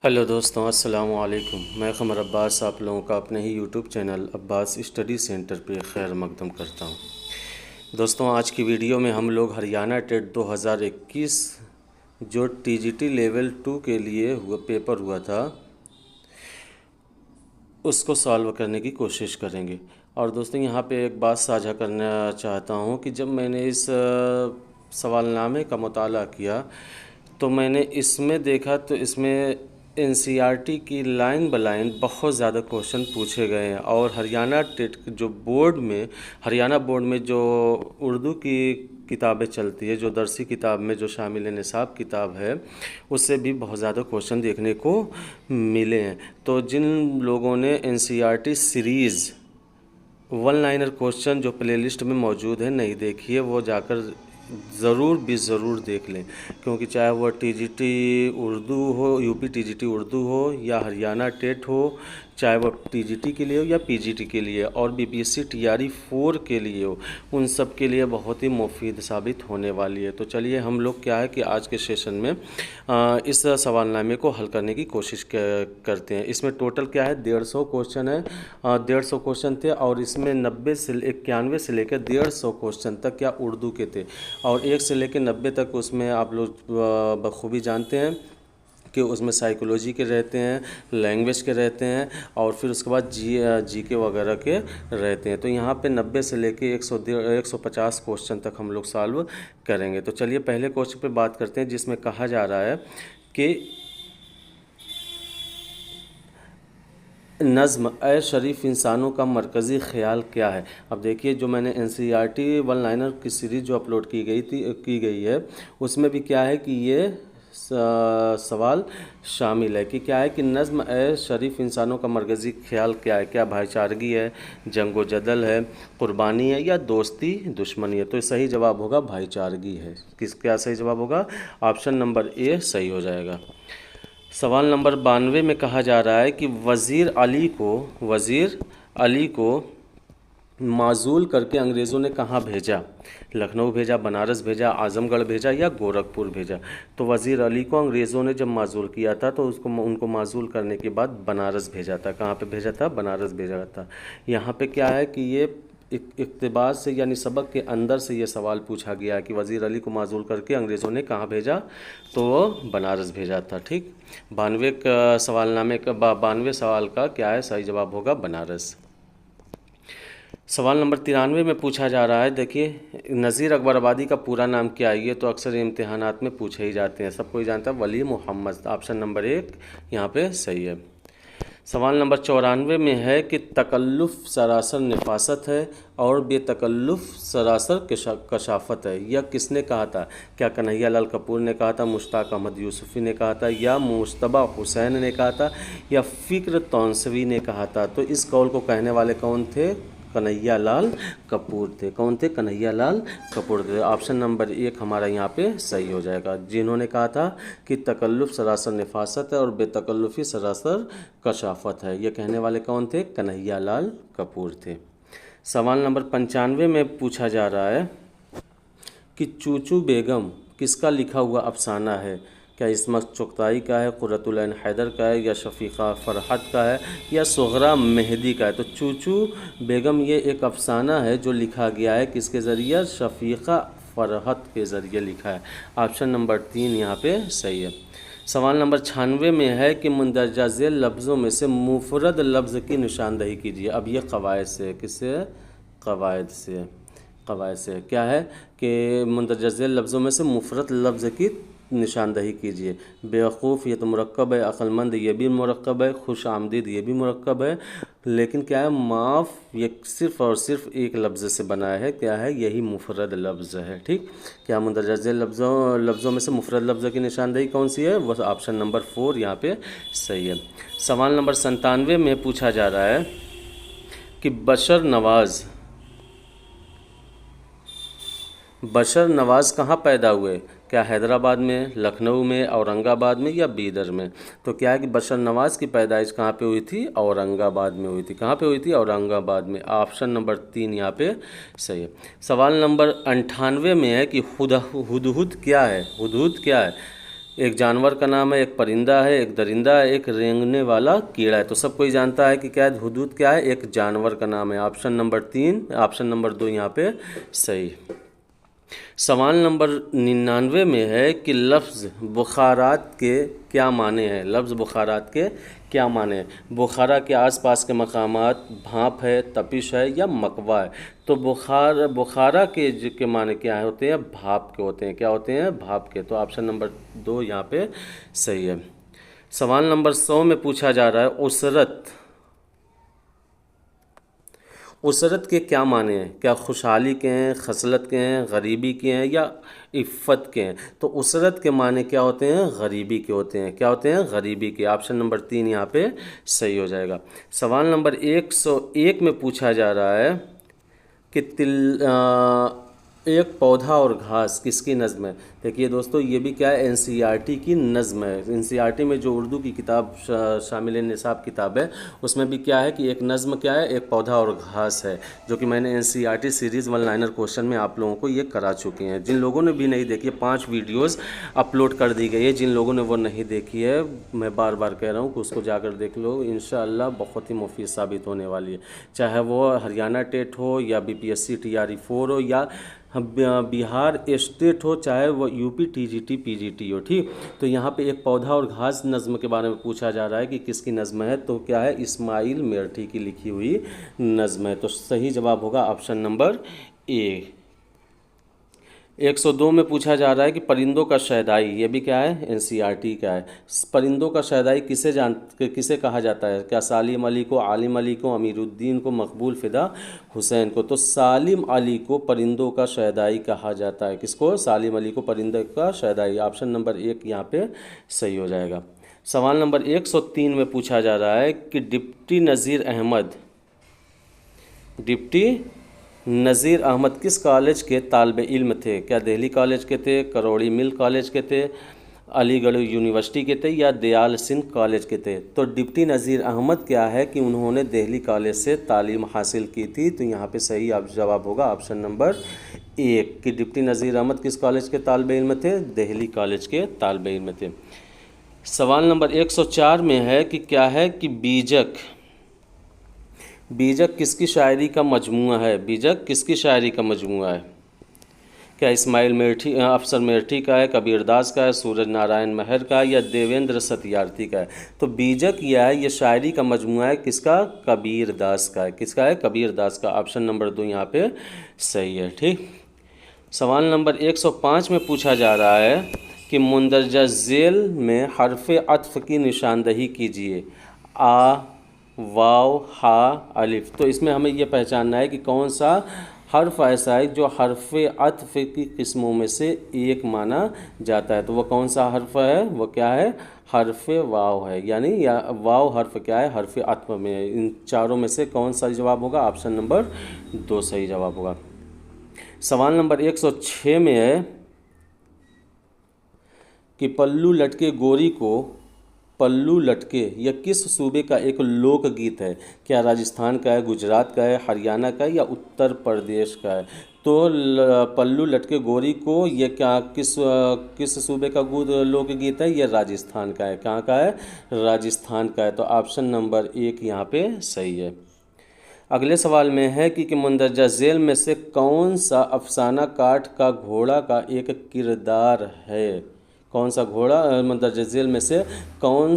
Hello दोस्तों, अस्सलाम वालेकुम। मैं क़मर अब्बास आप लोगों का अपने ही YouTube channel Abbas study centre पे खैर मकदम करता हूँ। दोस्तों, आज की वीडियो में हम लोग हरियाणा टेट 2021 जो टीजीटी लेवल 2 के लिए पेपर हुआ था उसको सॉल्व करने की कोशिश करेंगे। और दोस्तों, यहाँ पे एक बात साझा करना चाहता हूँ कि जब मैंने इस सवालनामे का मुताला किया तो मैंने इसमें देखा तो इसमें एनसीईआरटी की लाइन बाय लाइन बहुत ज़्यादा क्वेश्चन पूछे गए हैं। और हरियाणा टेट जो हरियाणा बोर्ड में जो उर्दू की किताबें चलती है, जो दरसी किताब में जो शामिल निसाब किताब है, उससे भी बहुत ज़्यादा क्वेश्चन देखने को मिले हैं। तो जिन लोगों ने NCERT series one liner question जो प्लेलिस्ट में मौजूद है नहीं देखी है, वो जाकर ज़रूर देख लें, क्योंकि चाहे वह टीजीटी उर्दू हो, यूपी टीजीटी उर्दू हो या हरियाणा टेट हो, चाहे वह टीजीटी के लिए हो या पीजीटी के लिए और बीपीएससी टीआरई 4 के लिए हो, उन सब के लिए बहुत ही मुफीद साबित होने वाली है। तो चलिए हम लोग क्या है कि आज के सेशन में इस सवालनामे को हल करने की कोशिश करते हैं। इसमें टोटल क्या है, 150 क्वेश्चन है। 150 क्वेश्चन थे और इसमें 91 से लेकर 150 क्वेश्चन तक क्या उर्दू के थे। और 1 से लेकर 90 तक उसमें आप लोग बखूबी जानते हैं कि उसमें साइकोलॉजी के रहते हैं, लैंग्वेज के रहते हैं और फिर उसके बाद जीके वगैरह के रहते हैं। तो यहाँ पे 90 से लेके 150 क्वेश्चन तक हम लोग सॉल्व करेंगे। तो चलिए पहले क्वेश्चन पे बात करते हैं, जिसमें कहा जा रहा है कि नज़्म ए शरीफ इंसानों का मरकज़ी ख़्याल क्या है। अब देखिए, जो मैंने एनसीईआरटी वन लाइनर की सीरीज़ जो अपलोड की गई है, उसमें भी क्या है कि ये सवाल शामिल है कि क्या है कि नज़्म ए शरीफ इंसानों का मरकज़ी ख़्याल क्या है। क्या भाईचारगी है, जंग व जदल है, कुर्बानी है या दोस्ती दुश्मनी है। तो सही जवाब होगा भाईचारगी है। क्या सही जवाब होगा? ऑप्शन नंबर ए सही हो जाएगा। सवाल नंबर 92 में कहा जा रहा है कि वज़ीर अली को माजूल करके अंग्रेज़ों ने कहाँ भेजा। लखनऊ भेजा, बनारस भेजा, आज़मगढ़ भेजा या गोरखपुर भेजा। तो वज़ीर अली को अंग्रेज़ों ने जब माजूल किया था तो उनको माजूल करने के बाद बनारस भेजा था। कहाँ पे भेजा था? बनारस भेजा था। यहाँ पे क्या है कि ये इक़्तिबास से यानी सबक के अंदर से ये सवाल पूछा गया कि वज़ीर अली को माजूल करके अंग्रेज़ों ने कहाँ भेजा, तो वो बनारस भेजा था। ठीक, 92 सवाल का क्या है, सही जवाब होगा बनारस। सवाल नंबर 93 में पूछा जा रहा है, देखिए नज़ीर अकबराबादी का पूरा नाम क्या है। ये तो अक्सर इम्तिहानात में पूछे ही जाते हैं, सबको ही जानता है, वली मोहम्मद। ऑप्शन नंबर 1 यहाँ पे सही है। सवाल नंबर 94 में है कि तकल्लुफ़ सरासर नफासत है और बेतकल्लुफ़ सरासर कशाफत है। यह किसने कहा था? क्या कन्हैया लाल कपूर ने कहा था, मुश्ताक अहमद यूसुफ़ी ने कहा था या मुश्तबा हुसैन ने कहा था या फ़िक्र तौनसवी ने कहा था। तो इस कौल को कहने वाले कौन थे? कन्हैया लाल कपूर थे। कौन थे? कन्हैया लाल कपूर थे। ऑप्शन नंबर 1 हमारा यहाँ पे सही हो जाएगा, जिन्होंने कहा था कि तकल्लुफ़ सरासर नफासत है और बेतकल्लुफ़ी सरासर कशाफत है। ये कहने वाले कौन थे? कन्हैया लाल कपूर थे। सवाल नंबर 95 में पूछा जा रहा है कि चूचू बेगम किसका लिखा हुआ अफसाना है। क्या इस्मत चुगताई का है, कुर्रतुल ऐन हैदर का है या शफ़ीक़ा फ़रहत का है या सुग़रा मेहदी का है। तो चूचू बेगम ये एक अफसाना है जो लिखा गया है किसके ज़रिए? शफ़ीक़ा फ़रहत के ज़रिए लिखा है। ऑप्शन नंबर 3 यहाँ पे सही है। सवाल नंबर 96 में है कि मुंदरजा ज़ेल लफ्ज़ों में से मुफ़रद लफ्ज़ की निशानदही कीजिए। अब ये क़वायद से, किससे? क़वायद से क्या है कि मुंदरजा ज़ेल लफ्ज़ों में से मुफ़रद लफ्ज़ की निशानदही कीजिए। बेवकूफ़ ये तो मुरक्कब है, अक्लमंद ये भी मुरक्कब है, खुश आमदीद ये भी मुरक्कब है, लेकिन क्या है, माफ़ ये सिर्फ़ और सिर्फ एक लफ्ज़ से बना है। क्या है? यही मुफ़रद लफ्ज़ है। ठीक, क्या मुंदरजा ज़ेल लफ्ज़ों में से मुफ़रद लफ्ज़ की निशानदही कौन सी है? वह ऑप्शन नंबर 4 यहाँ पे सही है। सवाल नंबर 97 में पूछा जा रहा है कि बशर नवाज़ कहाँ पैदा हुए। क्या हैदराबाद में, लखनऊ में, औरंगाबाद में या बीदर में। तो क्या है कि बशर नवाज़ की पैदाइश कहाँ पे हुई थी? औरंगाबाद में हुई थी। कहाँ पे हुई थी? औरंगाबाद में। ऑप्शन नंबर 3 यहाँ पे सही है। सवाल नंबर 98 में है कि हुदहुद क्या है। हुदहुद क्या है? एक जानवर का नाम है, एक परिंदा है, एक दरिंदा है, एक रेंगने वाला कीड़ा है। तो सब कोई जानता है कि क्या है, हुदूद क्या है, एक जानवर का नाम है। ऑप्शन नंबर 3, ऑप्शन नंबर 2 यहाँ पे सही। सवाल नंबर 99 में है कि लफ्ज़ बुखारात के क्या माने हैं। लफ्ज़ बुखारात के क्या माने हैं। बुखारा के आसपास के मकामात, भाप है, तपिश है या मकवा है। तो बुखारा के माने क्या होते हैं, भाप के होते हैं। क्या होते हैं, भाप के। तो ऑप्शन नंबर 2 यहाँ पे सही है। सवाल नंबर 100 में पूछा जा रहा है उसरत के क्या माने हैं। क्या खुशहाली के हैं, खसलत के हैं, गरीबी के हैं या इफ़्फ़त के हैं। तो उसरत के माने क्या होते हैं, गरीबी के होते हैं। क्या होते हैं, गरीबी के। ऑप्शन नंबर 3 यहाँ पे सही हो जाएगा। सवाल नंबर 101 में पूछा जा रहा है कि एक पौधा और घास किसकी नज़्म है। देखिए दोस्तों, ये भी क्या है, एनसीईआरटी की नज़्म है। एनसीईआरटी में जो उर्दू की किताब शामिल निसाब किताब है, उसमें भी क्या है कि एक नज़्म क्या है, एक पौधा और घास है, जो कि मैंने एनसीईआरटी सीरीज़ 1 लाइनर क्वेश्चन में आप लोगों को ये करा चुके हैं। जिन लोगों ने भी नहीं देखी है, 5 वीडियोज़ अपलोड कर दी गई है। जिन लोगों ने वो नहीं देखी है, मैं बार बार कह रहा हूँ कि उसको जाकर देख लो। इंशाअल्लाह बहुत ही मुफीद साबित होने वाली है। चाहे वो हरियाणा टेट हो या बीपीएससी टीआरई 4 हो या बिहार स्टेट हो, चाहे वो यूपी टीजीटी पीजीटी हो। ठीक, तो यहाँ पे एक पौधा और घास नज़्म के बारे में पूछा जा रहा है कि किसकी नज़्म है। तो क्या है, इस्माइल मेरठी की लिखी हुई नज़्म है। तो सही जवाब होगा ऑप्शन नंबर ए। 102 में पूछा जा रहा है कि परिंदों का शहदाई, ये भी क्या है, एनसीईआरटी का है। परिंदों का शहदाई किसे कहा जाता है। क्या सालिम अली को, आलिम अली को, अमीरुद्दीन को, मकबूल फ़िदा हुसैन को। तो सालिम अली को परिंदों का शहदाई कहा जाता है। किसको, सालिम अली को परिंदों का शहदाई। ऑप्शन नंबर 1 यहाँ पे सही हो जाएगा। सवाल नंबर 103 में पूछा जा रहा है कि डिप्टी नज़ीर अहमद किस कॉलेज के तालिब इल्म थे। क्या दिल्ली कॉलेज के थे, करौड़ी मिल कॉलेज के थे, अलीगढ़ यूनिवर्सिटी के थे या दयाल सिंह कॉलेज के थे। तो डिप्टी नज़ीर अहमद क्या है कि उन्होंने दिल्ली कॉलेज से तालीम हासिल की थी। तो यहाँ पे सही जवाब होगा ऑप्शन नंबर 1 कि डिप्टी नज़ीर अहमद किस कॉलेज के तालिब इल्म थे, दिल्ली कॉलेज के तालिब इल्म थे। सवाल नंबर 104 में है कि क्या है कि बीजक किसकी शायरी का मजमूआ है। बीजक किसकी शायरी का मजमूआ है। क्या इस्माइल मेरठी, अफसर मेरठी का है, कबीरदास का है, सूरज नारायण महर का है या देवेंद्र सत्यार्थी का है। तो बीजक यह है, ये शायरी का मजमूआ है किसका, कबीरदास का है। किसका है, कबीरदास का। ऑप्शन नंबर 2 यहाँ पे सही है। ठीक, सवाल नंबर 105 में पूछा जा रहा है कि मुंदरजा झेल में हर्फ अत्फ की निशानदही कीजिए। आ, वाव, हा, अलिफ। तो इसमें हमें यह पहचानना है कि कौन सा हर्फ ऐसा है जो हर्फ अत्फ की किस्मों में से एक माना जाता है। तो वो कौन सा हर्फ है, वो क्या है, हर्फ वाव है। यानी या वाव हर्फ क्या है, हर्फ अत्फ में है। इन चारों में से कौन सा जवाब होगा, ऑप्शन नंबर 2 सही जवाब होगा। सवाल नंबर 106 में है कि पल्लू लटके यह किस सूबे का एक लोकगीत है। क्या राजस्थान का है, गुजरात का है, हरियाणा का है या उत्तर प्रदेश का है। तो पल्लू लटके गोरी को ये क्या किस सूबे का लोकगीत है, ये राजस्थान का है। कहाँ का है, राजस्थान का है। तो ऑप्शन नंबर 1 यहाँ पे सही है। अगले सवाल में है कि मुंदरजा झेल में से कौन सा अफसाना काठ का घोड़ा का एक किरदार है। कौन सा घोड़ा, मुंदरजा झेल में से कौन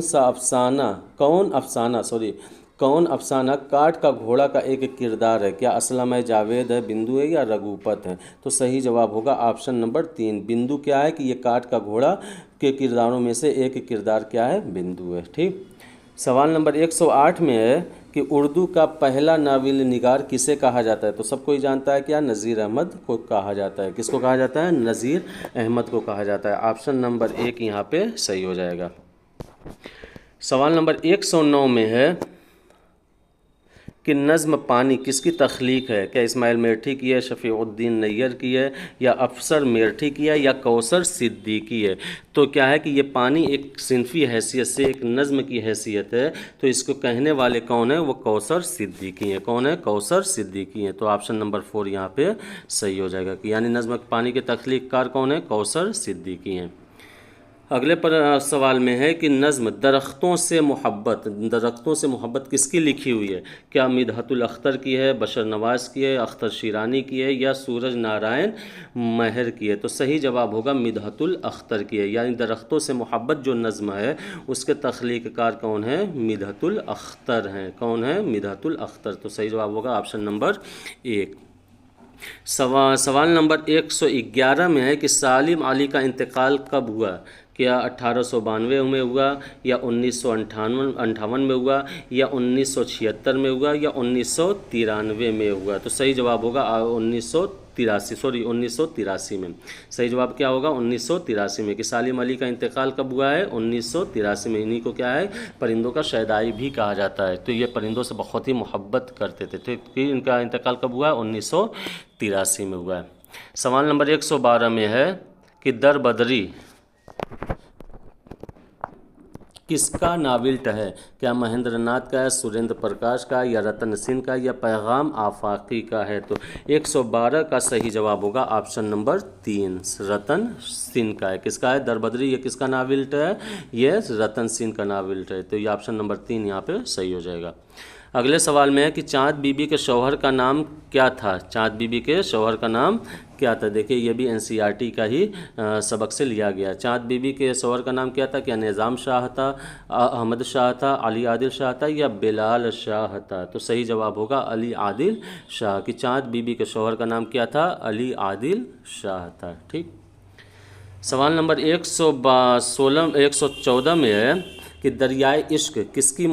अफसाना काठ का घोड़ा का एक किरदार है। क्या असलम है, जावेद है, बिंदु है या रघुपत है। तो सही जवाब होगा ऑप्शन नंबर 3 बिंदु। क्या है कि ये काठ का घोड़ा के किरदारों में से एक किरदार क्या है, बिंदु है। ठीक, सवाल नंबर 108 में है कि उर्दू का पहला नावल निगार किसे कहा जाता है। तो सब कोई जानता है, क्या नज़ीर अहमद को कहा जाता है। किसको कहा जाता है, नज़ीर अहमद को कहा जाता है। ऑप्शन नंबर 1 यहाँ पे सही हो जाएगा। सवाल नंबर 109 में है कि नज़्म पानी किसकी तख्लीक है। क्या इस्माइल मेरठी की है, शफ़ीउद्दीन नैयर की है या अफसर मेरठी की है या कौसर सिद्दीकी है। तो क्या है कि ये पानी एक सिनफी हैसियत से एक नज़्म की हैसियत है। तो इसको कहने वाले कौन है, वो कौसर सिद्दीकी हैं। कौन है, कौसर सिद्दीकी हैं। तो ऑप्शन नंबर 4 यहाँ पे सही हो जाएगा कि यानी नज़्म पानी के तख्लीक कार कौन है, कौसर सिद्दीकी हैं। अगले पर सवाल में है कि नज़्म दरख्तों से मोहब्बत किसकी लिखी हुई है? क्या मिदहतुल अख्तर की है, बशर नवाज़ की है, अख्तर शिरानी की है या सूरज नारायण महर की है? तो सही जवाब होगा मिदहतुल अख्तर की है। यानी दरख्तों से मोहब्बत जो नज़्म है उसके तख्लीक़कार कौन है? मिदहतुल अख्तर हैं। कौन है? मिदहतुल अख्तर। तो सही जवाब होगा ऑप्शन नंबर 1। सवाल नंबर 111 में है कि सालिम अली का इंतकाल कब हुआ? क्या 1892 में हुआ या 1958 में हुआ या 1976 में हुआ या 1993 में हुआ? तो सही जवाब होगा 1983 में। सही जवाब क्या होगा? 1983 में। कि सालिम अली का इंतकाल कब हुआ है? 1983 में। इन्हीं को क्या है? परिंदों का शैदाई भी कहा जाता है। तो ये परिंदों से बहुत ही मोहब्बत करते थे। तो इनका इंतकाल कब हुआ है? 1983 में हुआ है। सवाल नंबर 112 में है कि दर बदरी किसका नाविल्ट है? क्या महेंद्र नाथ का है, सुरेंद्र प्रकाश का या रतन सिंह का या पैगाम आफाकी का है? तो 112 का सही जवाब होगा ऑप्शन नंबर 3, रतन सिंह का है। किसका है? दरबदरी ये किसका नाविल्ट है? ये रतन सिंह का नाविल्ट है। तो ये ऑप्शन नंबर 3 यहाँ पे सही हो जाएगा। अगले सवाल में है कि चाँद बीबी के शौहर का नाम क्या था? चाँद बीबी के शौहर का नाम क्या था? देखिए ये भी एनसीईआरटी का ही सबक से लिया गया। चाँद बीबी के शौहर का नाम क्या था? क्या निज़ाम शाह था, अहमद शाह था, अली आदिल शाह था या बिलाल शाह था? तो सही जवाब होगा अली आदिल शाह। कि चाँद बीबी के शौहर का नाम क्या था? अली आदिल शाह था। ठीक। सवाल नंबर 114 में है कि दरियाए इश्क किसकी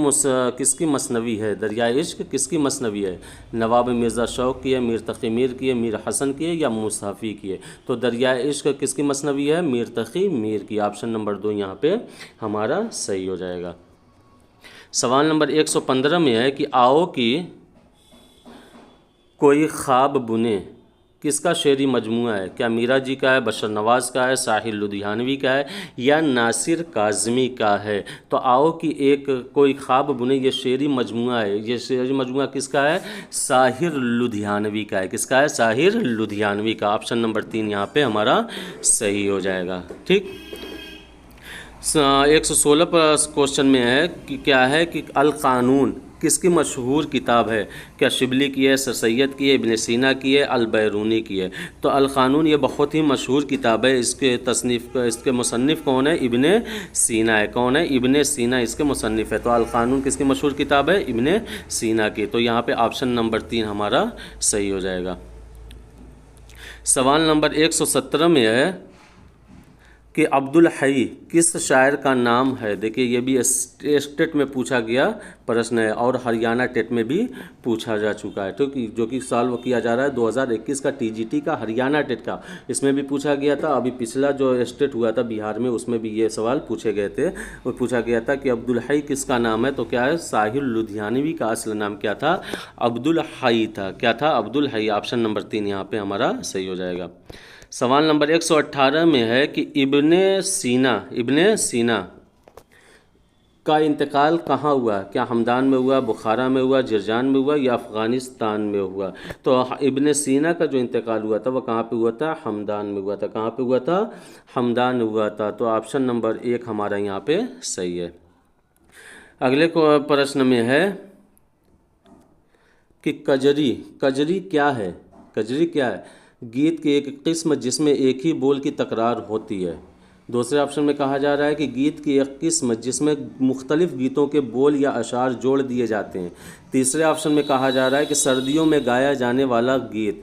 मसनवी है? दरियाए इश्क किसकी मसनवी है? नवाब मिर्ज़ा शौक़ की है, मीर तक़ी मीर की है, मीर हसन की है या मुसाफ़ी की है? तो दरियाए इश्क किसकी मसनवी है? मीर तक़ी मीर की। ऑप्शन नंबर 2 यहाँ पे हमारा सही हो जाएगा। सवाल नंबर 115 में है कि आओ कि कोई ख्वाब बुने किसका शेरी मजमूआ है? क्या मीरा जी का है, बशर नवाज़ का है, साहिर लुधियानवी का है या नासिर काज़मी का है? तो आओ कि एक कोई ख्वाब बुने ये शेरी मजमूआ है। ये शेरी मजमूआ किसका है? साहिर लुधियानवी का है। किसका है? साहिर लुधियानवी का। ऑप्शन नंबर 3 यहाँ पे हमारा सही हो जाएगा। ठीक। 116 पर क्वेश्चन में है कि क्या है कि अल क़ानून किसकी मशहूर किताब है? क्या शिबली की है, सर सैयद की है, इब्न सीना की है, अल बैरूनी की है? तो अल क़ानून ये बहुत ही मशहूर किताब है। इसके मुसन्निफ़ कौन है? इब्न सीना है। कौन है? इब्न सीना इसके मुसन्निफ़ है। तो अल क़ानून किसकी मशहूर किताब है? इब्न सीना की। तो यहाँ पे ऑप्शन नंबर 3 हमारा सही हो जाएगा। सवाल नंबर 117 में है कि अब्दुल हई किस शायर का नाम है? देखिए ये भी स्टेट में पूछा गया प्रश्न है और हरियाणा टेट में भी पूछा जा चुका है। तो जो कि सॉल्व किया जा रहा है 2021 का टीजीटी का, हरियाणा टेट का। इसमें भी पूछा गया था। अभी पिछला जो स्टेट हुआ था बिहार में उसमें भी ये सवाल पूछे गए थे और पूछा गया था कि अब्दुल हई किसका नाम है? तो क्या है? साहिर लुधियानवी का असल नाम क्या था? अब्दुल हई था। क्या था? अब्दुल हई। ऑप्शन नंबर 3 यहाँ पर हमारा सही हो जाएगा। सवाल नंबर 118 में है कि इब्ने सीना का इंतकाल कहाँ हुआ? क्या हमदान में हुआ, बुखारा में हुआ, जिरजान में हुआ या अफ़गानिस्तान में हुआ? तो इब्ने सीना का जो इंतकाल हुआ था वो कहाँ पे हुआ था? हमदान में हुआ था। कहाँ पे हुआ था? हमदान हुआ था। तो ऑप्शन नंबर 1 हमारा यहाँ पे सही है। अगले प्रश्न में है कि कजरी क्या है? कजरी क्या है? गीत की एक किस्म जिसमें एक ही बोल की तकरार होती है। दूसरे ऑप्शन में कहा जा रहा है कि गीत की एक किस्म जिसमें मुख्तलिफ गीतों के बोल या अशार जोड़ दिए जाते हैं। तीसरे ऑप्शन में कहा जा रहा है कि सर्दियों में गाया जाने वाला गीत।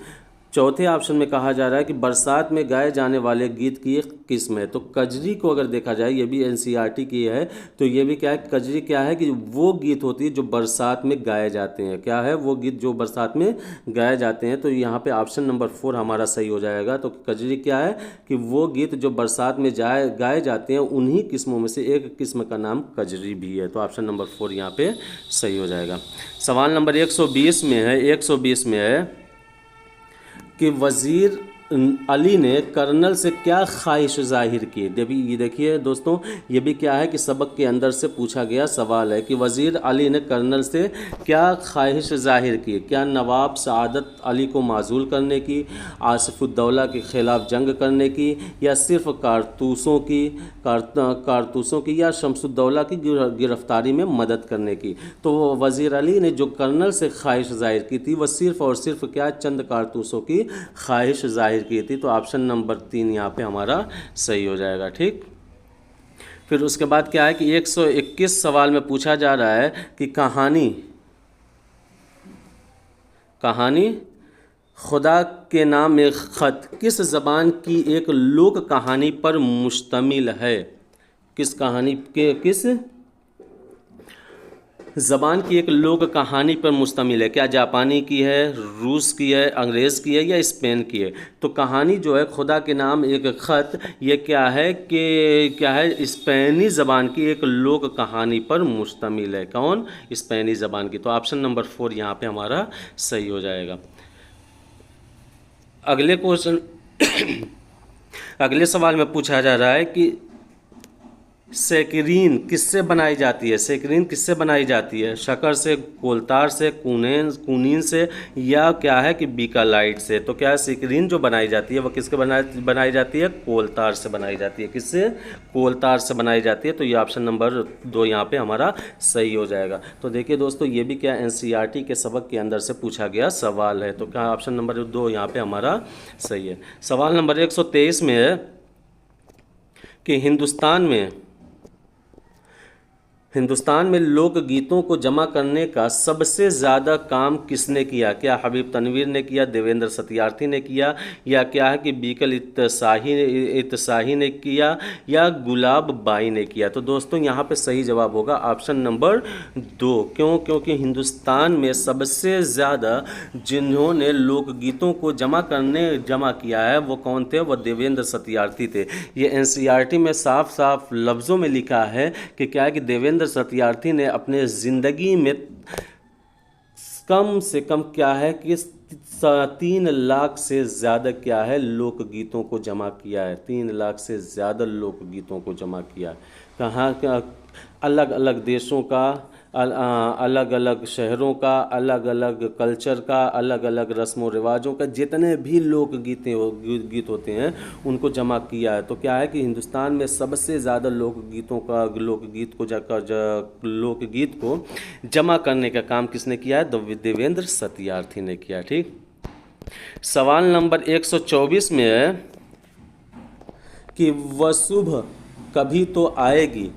चौथे ऑप्शन में कहा जा रहा है कि बरसात में गाए जाने वाले गीत की एक किस्म है। तो कजरी को अगर देखा जाए, ये भी एनसीईआरटी की है, तो ये भी क्या है? कजरी क्या है कि वो गीत होती है जो बरसात में गाए जाते हैं। क्या है? वो गीत जो बरसात में गाए जाते हैं। तो यहाँ पे ऑप्शन नंबर 4 हमारा सही हो जाएगा। तो कजरी क्या है कि वो गीत जो बरसात में गाए जाते हैं, उन्हीं किस्मों में से एक किस्म का नाम कजरी भी है। तो ऑप्शन नंबर 4 यहाँ पे सही हो जाएगा। सवाल नंबर 120 में है कि वज़ीर अली ने कर्नल से क्या ख्वाहिश जाहिर की। ये देखिए दोस्तों, ये भी क्या है कि सबक के अंदर से पूछा गया सवाल है कि वज़ीर अली ने कर्नल से क्या ख्वाहिश जाहिर की। क्या नवाब सआदत अली को माजूल करने की, आसिफुद्दौला के ख़िलाफ़ जंग करने की, या सिर्फ कारतूसों की या शमसुद्दौला की गिरफ्तारी में मदद करने की। तो वज़ीर अली ने जो कर्नल से ख्वाहिश जाहिर की थी वह सिर्फ़ और सिर्फ क्या चंद कारतूसों की ख्वाहिश जाहिर की थी। तो ऑप्शन नंबर 3 यहाँ पे हमारा सही हो जाएगा। ठीक, फिर उसके बाद क्या है कि 121 सवाल में पूछा जा रहा है कि कहानी खुदा के नाम एक ख़त किस ज़बान की एक लोक कहानी पर मुश्तमिल है। किस ज़बान की एक लोक कहानी पर मुश्तमिल है। क्या जापानी की है, रूस की है, अंग्रेज़ की है या स्पेन की है। तो कहानी जो है खुदा के नाम एक ख़त, ये क्या है स्पेनी ज़बान की एक लोक कहानी पर मुश्तमिल है। कौन? स्पेनी ज़बान की। तो ऑप्शन नंबर 4 यहाँ पे हमारा सही हो जाएगा। अगले क्वेश्चन अगले सवाल में पूछा जा रहा है कि सेक्रीन किससे बनाई जाती है। सेक्रीन किससे बनाई जाती है? शक्कर से, कोलतार से, कूनीन से, या क्या है कि बीकालाइट से। तो क्या है सेक्रीन जो बनाई जाती है वह किसके बनाई जाती है? कोलतार से बनाई जाती है। किससे? कोलतार से बनाई जाती है। तो ये ऑप्शन नंबर 2 यहाँ पे हमारा सही हो जाएगा। तो देखिए दोस्तों, ये भी क्या एनसीईआरटी के सबक के अंदर से पूछा गया सवाल है। तो क्या ऑप्शन नंबर 2 यहाँ पे हमारा सही है। सवाल नंबर 123 में है कि हिंदुस्तान में लोकगीतों को जमा करने का सबसे ज़्यादा काम किसने किया। क्या हबीब तनवीर ने किया, देवेंद्र सत्यार्थी ने किया, या क्या है कि बीकल इत्साही ने किया, या गुलाब बाई ने किया। तो दोस्तों यहाँ पे सही जवाब होगा ऑप्शन नंबर 2। क्यों? क्योंकि हिंदुस्तान में सबसे ज़्यादा जिन्होंने लोकगीतों को जमा किया है वो कौन थे? वो देवेंद्र सत्यार्थी थे। ये एनसीईआरटी में साफ साफ लफ्ज़ों में लिखा है कि क्या है कि देवेंद्र सत्यार्थी ने अपने ज़िंदगी में कम से कम क्या है कि 3 लाख से ज़्यादा क्या है लोकगीतों को जमा किया है। 3 लाख से ज़्यादा लोकगीतों को जमा किया है। कहाँ का? अलग अलग देशों का, अलग अलग शहरों का, अलग अलग कल्चर का, अलग अलग रस्मों रिवाजों का, जितने भी गीत होते हैं उनको जमा किया है। तो क्या है कि हिंदुस्तान में सबसे ज़्यादा लोकगीत को जमा करने का काम किसने किया है? देवेंद्र सत्यार्थी ने किया। ठीक, सवाल नंबर 124 में है कि वह सुबह कभी तो आएगी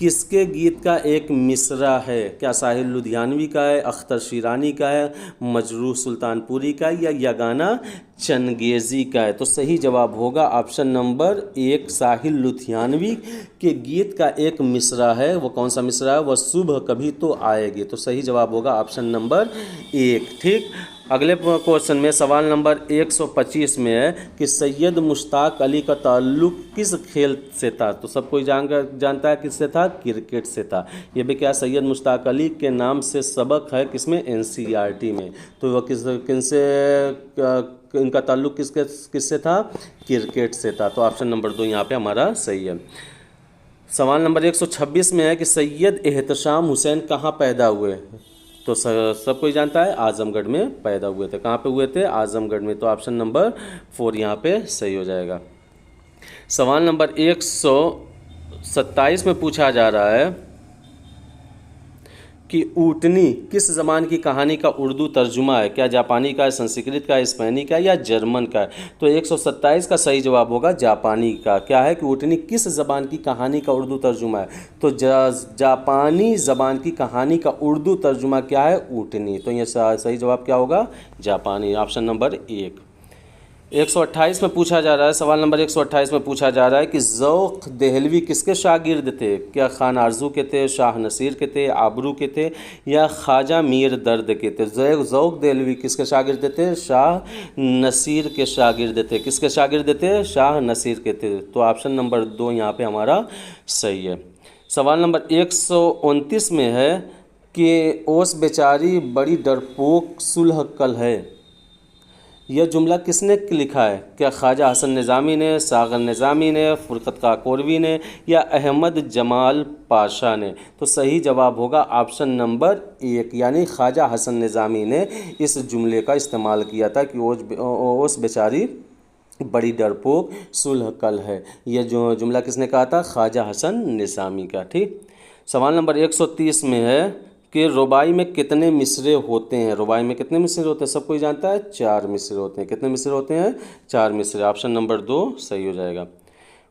किसके गीत का एक मिसरा है। क्या साहिल लुधियानवी का है, अख्तर शिरानी का है, मजरूह सुल्तानपुरी का, या यगाना चंगेज़ी का है। तो सही जवाब होगा ऑप्शन नंबर 1, साहिल लुधियानवी के गीत का एक मिसरा है। वो कौन सा मिसरा है? वह सुबह कभी तो आएगी। तो सही जवाब होगा ऑप्शन नंबर 1। ठीक, अगले क्वेश्चन में सवाल नंबर 125 में है कि सैयद मुश्ताक अली का ताल्लुक़ किस खेल से था। तो सब कोई जानता है किससे था? क्रिकेट से था। ये भी क्या सैयद मुश्ताक अली के नाम से सबक है किसमें? एनसीईआरटी में। तो वह इनका ताल्लुक़ किससे था? क्रिकेट से था। तो ऑप्शन नंबर 2 यहाँ पे हमारा सही है। सवाल नंबर 126 में है कि सैयद एहतशाम हुसैन कहाँ पैदा हुए। तो सब कोई जानता है आज़मगढ़ में पैदा हुए थे। कहाँ पे हुए थे? आज़मगढ़ में। तो ऑप्शन नंबर 4 यहाँ पे सही हो जाएगा। सवाल नंबर 127 में पूछा जा रहा है कि ऊँटनी किस ज़बान की कहानी का उर्दू तर्जुमा है। क्या जापानी का है, संस्कृत का है, स्पेनी का, या जर्मन का है। तो 127 का सही जवाब होगा जापानी का। क्या है कि ऊँटनी किस ज़बान की कहानी का उर्दू तर्जुमा है। तो जापानी ज़बान की कहानी का उर्दू तर्जुमा क्या है? ऊँटनी। तो ये सही जवाब क्या होगा? जापानी, ऑप्शन नंबर 1। 128 में पूछा जा रहा है, सवाल नंबर 128 में पूछा जा रहा है कि ज़ौक़ देहलवी किसके शागिर्द थे। क्या खान आरजू के थे, शाह नसीर के थे, आबरू के थे, या ख्वाजा मीर दर्द के थे। ज़ौक़ देहलवी किसके शागिर्द थे? शाह नसीर के शागिर्द थे। किसके शागिर्द थे? शाह नसीर के थे। तो ऑप्शन नंबर 2 यहाँ पे हमारा सही है। सवाल नंबर 129 में है कि ओस बेचारी बड़ी डरपोक सुलह कल है। यह जुमला किसने लिखा है? क्या ख्वाजा हसन निज़ामी ने, सागर निज़ामी ने, फ़ुरक़त काकोरवी ने या अहमद जमाल पाशा ने? तो सही जवाब होगा ऑप्शन नंबर 1, यानी ख्वाजा हसन निज़ामी ने इस जुमले का इस्तेमाल किया था कि ओस बेचारी बड़ी डरपोक सुलह कल है। यह जो जुमला किसने कहा था? ख्वाजा हसन निज़ामी का। ठीक, सवाल नंबर 130 में है कि रुबाई में कितने मिसरे होते हैं? रुबाई में कितने मिसरे होते हैं? सब कोई जानता है, 4 मिसरे होते हैं। कितने मिसरे होते हैं? 4 मिसरे। ऑप्शन नंबर 2 सही हो जाएगा।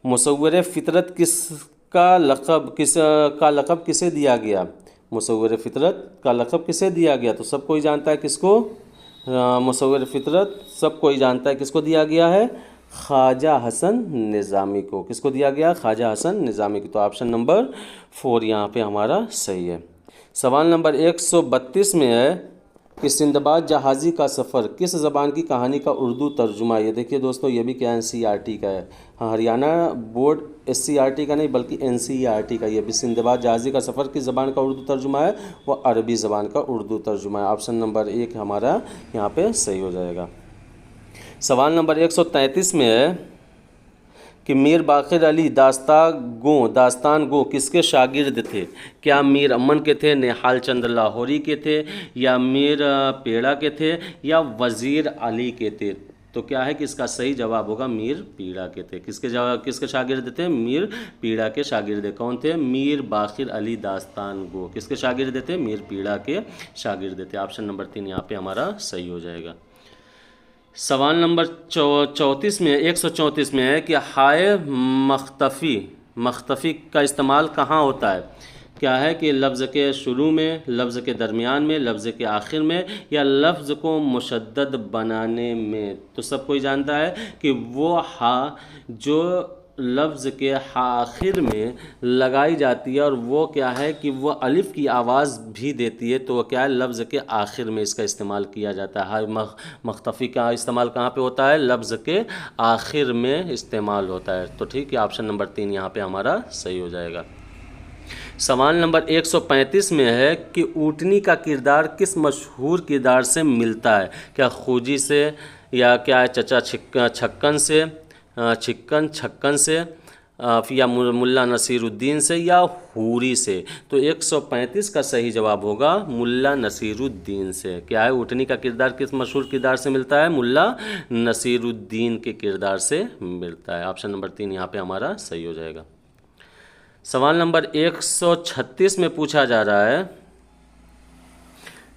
मुसव्विर फितरत का लक़ब किसे दिया गया? मुसव्विर फितरत का लक़ब किसे दिया गया? तो सब कोई जानता है किसको? मुसव्विर फितरत सब कोई जानता है किसको दिया गया है? ख्वाजा हसन निज़ामी को। किसको दिया गया? ख्वाजा हसन निज़ामी को। तो ऑप्शन नंबर 4 यहाँ पे हमारा सही है। सवाल नंबर 132 में है कि सिंदबाद जहाज़ी का सफ़र किस ज़बान की कहानी का उर्दू तर्जुमा? ये देखिए दोस्तों, ये भी क्या NCERT का है। हाँ, हरियाणा बोर्ड SCERT का नहीं बल्कि NCERT का। ये भी सिंदबाद जहाज़ी का सफ़र किस ज़बान का उर्दू तर्जुमा है? वो अरबी ज़बान का उर्दू तर्जुमा है। ऑप्शन नंबर 1 हमारा यहाँ पे सही हो जाएगा। सवाल नंबर 133 में है कि मीर बाक़िर अली दास्तान गो किसके शागिर्द थे? क्या मीर अमन के थे, निहाल चंद लाहौरी के थे, या मीर पेड़ा के थे, या वज़ीर अली के थे? तो क्या है कि इसका सही जवाब होगा मीर पीड़ा के थे। किसके शागिर्द थे? मीर पीड़ा के शागिर्द। कौन थे? मीर बाक़िर अली दास्तान गो किसके शागिर्द थे? मीर पीड़ा के शागिर्द थे। ऑप्शन नंबर 3 यहाँ पे हमारा सही हो जाएगा। सवाल नंबर 134 में है कि हाय मख्तफ़ी का इस्तेमाल कहाँ होता है? क्या है कि लफ्ज़ के शुरू में, लफ्ज़ के दरमियान में, लफ्ज़ के आखिर में, या लफ्ज़ को मुशद्दद बनाने में? तो सब कोई जानता है कि वो हा जो लफ्ज़ के आखिर में लगाई जाती है और वो क्या है कि वो अलिफ़ की आवाज़ भी देती है, तो वो क्या है? लफ्ज़ के आखिर में इसका इस्तेमाल किया जाता है। मख्तफ़ी का इस्तेमाल कहाँ पे होता है? लफ्ज़ के आखिर में इस्तेमाल होता है। तो ठीक है, ऑप्शन नंबर 3 यहाँ पे हमारा सही हो जाएगा। सवाल नंबर 135 में है कि ऊँटनी का किरदार किस मशहूर किरदार से मिलता है? क्या खूजी से, या क्या है चचा छक्कन से, या मुल्ला नसीरुद्दीन से, या हूरी से? तो 135 का सही जवाब होगा मुल्ला नसीरुद्दीन से। क्या है? ऊँटनी का किरदार किस मशहूर किरदार से मिलता है? मुल्ला नसीरुद्दीन के किरदार से मिलता है। ऑप्शन नंबर 3 यहाँ पे हमारा सही हो जाएगा। सवाल नंबर 136 में पूछा जा रहा है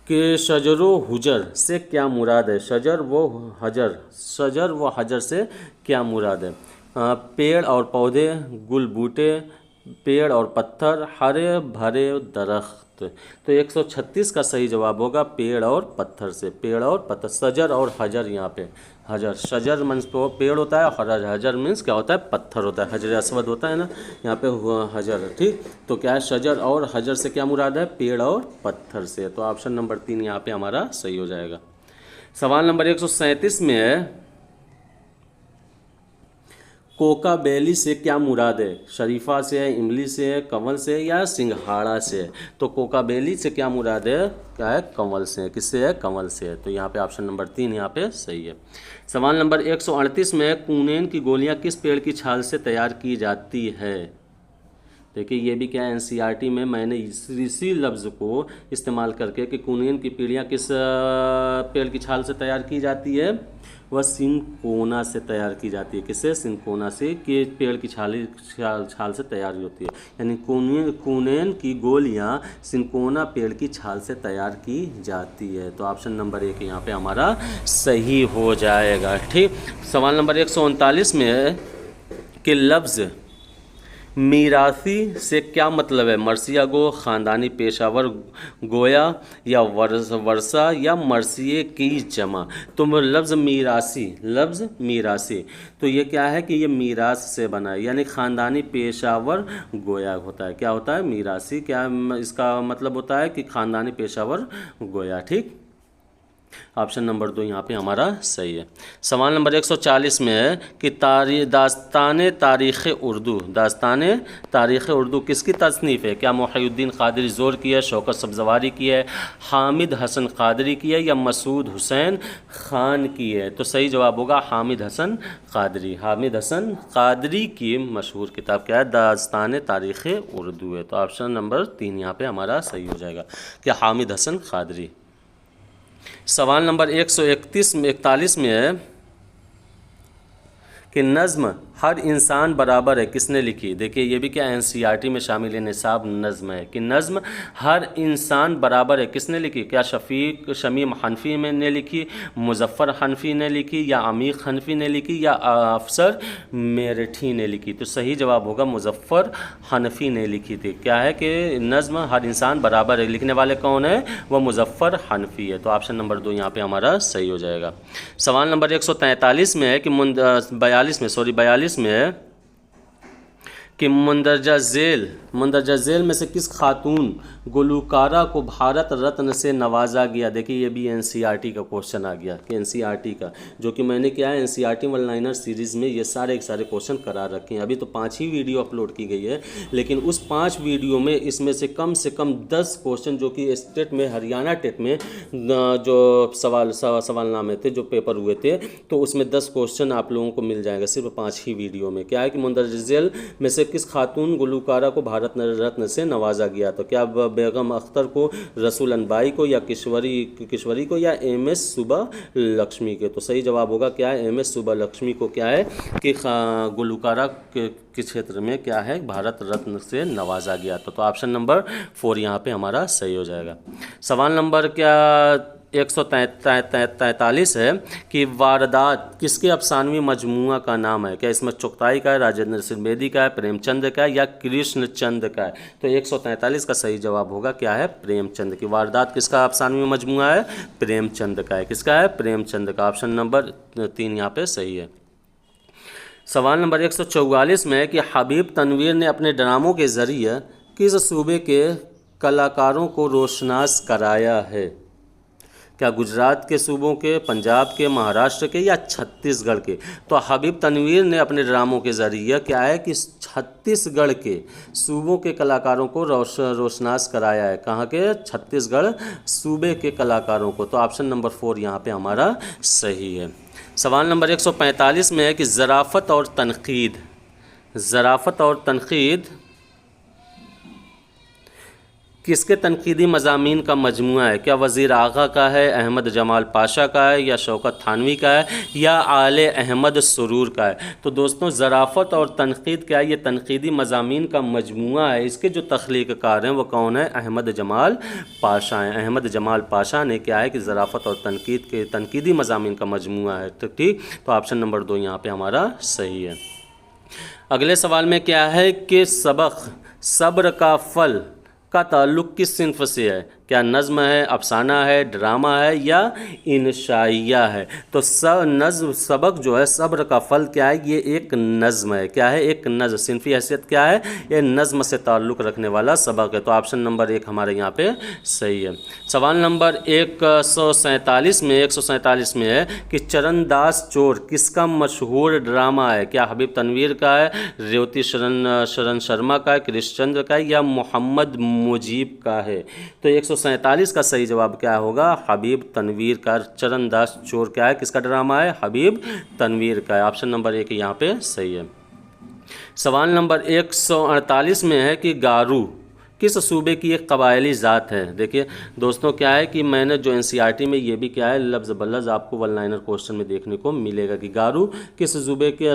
कि शजरो हुजर से क्या मुराद है? शजर व हजर से क्या मुराद है? पेड़ और पौधे, गुल बूटे, पेड़ और पत्थर, हरे भरे दरख्त। तो 136 का सही जवाब होगा पेड़ और पत्थर से। पेड़ और पत्थर, शजर और हजर। यहाँ पे हजर, शजर मीन्स पेड़ होता है, और हजर मीन्स क्या होता है? पत्थर होता है। हजर अस्वद होता है ना, यहाँ पे हजर। ठीक, तो क्या है? शजर और हजर से क्या मुराद है? पेड़ और पत्थर से। तो ऑप्शन नंबर 3 यहाँ पे हमारा सही हो जाएगा। सवाल नंबर 137 में है कोका बैली से क्या मुराद है? शरीफा से, इमली से, कंवल से, या सिंघाड़ा से? तो कोका बैली से क्या मुराद है? क्या है? कंवल से। किससे है? कंवल से। तो यहाँ पे ऑप्शन नंबर 3 यहाँ पे सही है। सवाल नंबर 138 में कूनेन की गोलियाँ किस पेड़ की छाल से तैयार की जाती है? देखिए, ये भी क्या है? NCERT में मैंने इसी लफ्ज़ को इस्तेमाल करके कि कूनेन की पीढ़ियाँ किस पेड़ की छाल से तैयार की जाती है? वह सिंकोना से तैयार की जाती है। किससे? सिंकोना से, कि पेड़ की छाल से तैयार होती है। यानी कूनेन की गोलियां सिंकोना पेड़ की छाल से तैयार की जाती है। तो ऑप्शन नंबर 1 यहाँ पे हमारा सही हो जाएगा। ठीक, सवाल नंबर 139 में है कि लफ्ज़ मीरासी से क्या मतलब है? मर्सिया गो, ख़ानदानी पेशावर गोया, या वर्षा, या मर्सिए की जमा? तो लफ्ज़ मीरासी तो ये क्या है कि ये मीरास से बना है, यानी ख़ानदानी पेशावर गोया होता है। क्या होता है? मीरासी। क्या इसका मतलब होता है कि ख़ानदानी पेशावर गोया। ठीक, ऑप्शन नंबर 2 यहाँ पे हमारा सही है। सवाल नंबर 140 में है कि दास्तान तारीख़ उर्दू किसकी तसनीफ़ है? क्या मुहिउद्दीन क़ादरी ज़ोर की है, शौकत सब्ज़वारी की है, हामिद हसन क़ादरी की है या मसूद हुसैन ख़ान की है? तो सही जवाब होगा हामिद हसन क़ादरी। हामिद हसन क़ादरी की मशहूर किताब क्या है? दास्तान तारीख़ उर्दू है। तो ऑप्शन नंबर 3 यहाँ पे हमारा सही हो जाएगा क्या हामिद हसन क़ादरी। सवाल नंबर 141 में है कि नज़्म हर इंसान बराबर है किसने लिखी? देखिए ये भी क्या एनसीईआरटी में शामिल निसाब नज़्म है कि नज़्म हर इंसान बराबर है किसने लिखी? क्या शमीम हनफी ने लिखी, मुज़फ़्फ़र हनफी ने लिखी या अमीक़ हनफी ने लिखी या अफसर मेरठी ने लिखी? तो सही जवाब होगा मुज़फ़्फ़र हनफी ने लिखी थी। क्या है कि नज़्म हर इंसान बराबर है, लिखने वाले कौन है? वह मुज़फ़्फ़र हनफी है। तो ऑप्शन नंबर 2 यहाँ पे हमारा सही हो जाएगा। सवाल नंबर 143 में है कि 42 में है कि मंदरजा झेल में से किस खातून गुलकारा को भारत रत्न से नवाजा गया? देखिए ये भी एनसीईआरटी का क्वेश्चन आ गया कि एनसीईआरटी का, जो कि मैंने क्या है एनसीईआरटी वन लाइनर सीरीज़ में ये सारे क्वेश्चन करा रखे हैं। अभी तो 5 ही वीडियो अपलोड की गई है, लेकिन उस 5 वीडियो में इसमें से कम 10 क्वेश्चन जो कि स्टेट में हरियाणा टेट में जो सवालनामे थे जो पेपर हुए थे, तो उसमें 10 क्वेश्चन आप लोगों को मिल जाएगा सिर्फ 5 ही वीडियो में। क्या है कि मंदरजा झेल में से किस खातून गुलकारा को भारत रत्न से नवाजा गया? तो क्या बेगम अख्तर को, रसूल अनबाई को या किश्वरी को या एम.एस. सुबा लक्ष्मी के? तो सही जवाब होगा क्या है एम.एस. सुबा लक्ष्मी को क्या है कि गुलकारा के क्षेत्र में क्या है भारत रत्न से नवाजा गया। तो ऑप्शन नंबर 4 यहाँ पे हमारा सही हो जाएगा। सवाल नंबर क्या 143 है कि वारदात किसके अफसानवी मजमुआ का नाम है? क्या इसमें चुगताई का है, राजेंद्र सिंह बेदी का है, प्रेमचंद का है या कृष्णचंद का है? तो 143 का सही जवाब होगा क्या है प्रेमचंद की। वारदात किसका अफसानवी मजमुआ है? प्रेमचंद का है। किसका है? प्रेमचंद का। ऑप्शन नंबर 3 यहाँ पे सही है। सवाल नंबर 144 में है कि हबीब तनवीर ने अपने ड्रामों के ज़रिए किस सूबे के कलाकारों को रोशनास कराया है? क्या गुजरात के सूबों के, पंजाब के, महाराष्ट्र के या छत्तीसगढ़ के? तो हबीब तनवीर ने अपने ड्रामों के ज़रिए क्या है कि छत्तीसगढ़ के सूबों के कलाकारों को रोशनास कराया है। कहाँ के? छत्तीसगढ़ सूबे के कलाकारों को। तो ऑप्शन नंबर 4 यहाँ पे हमारा सही है। सवाल नंबर 145 में है कि ज़राफ़त और तनक़ीद किसके तनकीदी मज़ामीन का मजमुआ है? क्या वज़ीर आगा का है, अहमद जमाल पाशा का है या शौकत थानवी का है या आले अहमद सुरूर का है? तो दोस्तों ज़राफ़त और तनकीद क्या है? ये तनकीदी मज़ामीन का मजमुआ है। इसके जो तख्लीक़कार हैं वो कौन है? अहमद जमाल पाशा हैं। अहमद जमाल पाशा ने क्या है कि ज़राफ़त और तनकीद के तनकीदी मज़ामीन का मजमुआ है। तो ठीक, तो ऑप्शन नंबर 2 यहाँ पर हमारा सही है। अगले सवाल में क्या है कि सब्र का फल का ताल्लुक़ किस सिन्फ़ से है? क्या नज़्म है, अफसाना है, ड्रामा है या इंशाइया है? तो सबक जो है सब्र का फल क्या है? ये एक नज़्म है। क्या है? एक नज़्म। सिन्फ़ी हैसियत क्या है? ये नज़्म से ताल्लुक़ रखने वाला सबक है। तो ऑप्शन नंबर 1 हमारे यहाँ पे सही है। सवाल नंबर 147 में है कि चरणदास चोर किसका मशहूर ड्रामा है? क्या हबीब तनवीर का है, रेवती शरण शर्मा का है, कृष्णचंद्र का है या मोहम्मद मुजीब का है? तो 147 का सही जवाब क्या होगा? हबीब तनवीर का। चरणदास चोर क्या है? किसका ड्रामा है? हबीब तनवीर का है। ऑप्शन नंबर 1 यहाँ पे सही है। सवाल नंबर 148 में है कि गारू किस सूबे की एक कबायली ज़ात है? देखिए दोस्तों क्या है कि मैंने जो एनसीईआरटी में ये भी क्या है लफ्ज़ बल्लज़ आपको वन लाइनर क्वेश्चन में देखने को मिलेगा कि गारू किस सूबे की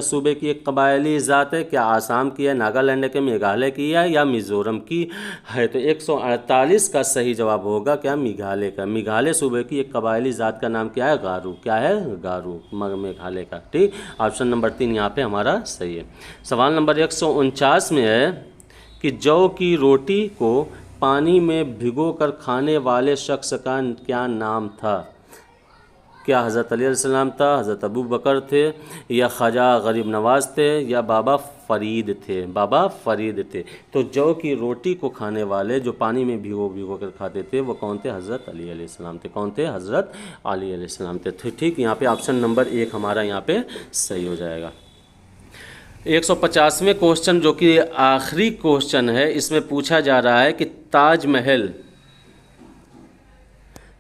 एक कबायली ज़ात है? क्या आसाम की है, नागालैंड के, मेघालय की है या मिज़ोरम की है? तो 148 का सही जवाब होगा क्या? मेघालय का। मेघालय सूबे की एक कबायली ज़ात का नाम क्या है? गारू। क्या है? गारू, मेघालय का। ठीक, ऑप्शन नंबर 3 यहाँ पर हमारा सही है। सवाल नंबर 149 में है कि जौ की रोटी को पानी में भिगोकर खाने वाले शख्स का क्या नाम था? क्या हज़रत अली अलैहिस्सलाम था, हज़रत अबू बकर थे, या ख्वाजा गरीब नवाज़ थे, या बाबा फ़रीद थे? बाबा फ़रीद थे। तो जौ की रोटी को खाने वाले जो पानी में भिगो भिगो कर खाते थे वो कौन थे? हज़रत अली अलैहिस्सलाम थे। कौन थे? हज़रत अली अलैहिस्सलाम थे। ठीक, यहाँ पे ऑप्शन नंबर 1 हमारा यहाँ पे सही हो जाएगा। 150वें क्वेश्चन जो कि आखिरी क्वेश्चन है, इसमें पूछा जा रहा है कि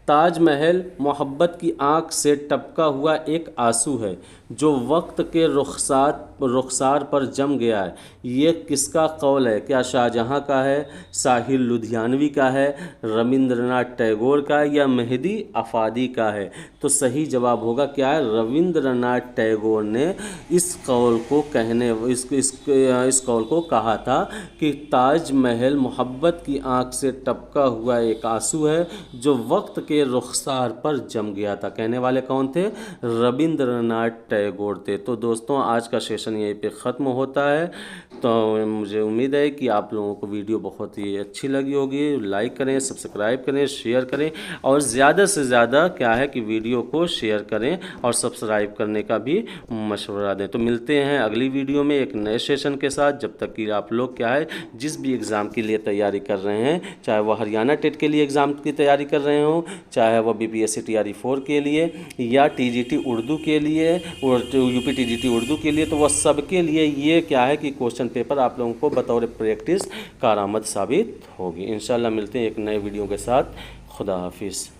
ताजमहल मोहब्बत की आँख से टपका हुआ एक आंसू है जो वक्त के रुखसार पर जम गया है। ये किसका कौल है? क्या शाहजहाँ का है, साहिर लुधियानवी का है, रविंद्रनाथ टैगोर का, या मेहदी अफादी का है? तो सही जवाब होगा क्या है? रविंद्रनाथ टैगोर ने इस कौल को कहा था कि ताजमहल मोहब्बत की आँख से टपका हुआ एक आंसू है जो वक्त के रुखसार पर जम गया था। कहने वाले कौन थे? रविंद्रनाथ टैगोर थे। तो दोस्तों आज का सेशन यहीं पे ख़त्म होता है। तो मुझे उम्मीद है कि आप लोगों को वीडियो बहुत ही अच्छी लगी होगी। लाइक करें, सब्सक्राइब करें, शेयर करें, और ज़्यादा से ज़्यादा क्या है कि वीडियो को शेयर करें और सब्सक्राइब करने का भी मशवरा दें। तो मिलते हैं अगली वीडियो में एक नए सेशन के साथ। जब तक कि आप लोग क्या है जिस भी एग्ज़ाम के लिए तैयारी कर रहे हैं, चाहे वह हरियाणा टेट के लिए एग्ज़ाम की तैयारी कर रहे हों, चाहे वह BPSC TRE 4 के लिए, या TGT उर्दू के लिए और UP TGT उर्दू के लिए, तो वह सबके लिए ये क्या है कि क्वेश्चन पेपर आप लोगों को बतौर प्रैक्टिस कारआमद साबित होगी। इंशाल्लाह मिलते हैं एक नए वीडियो के साथ। खुदा हाफिज़।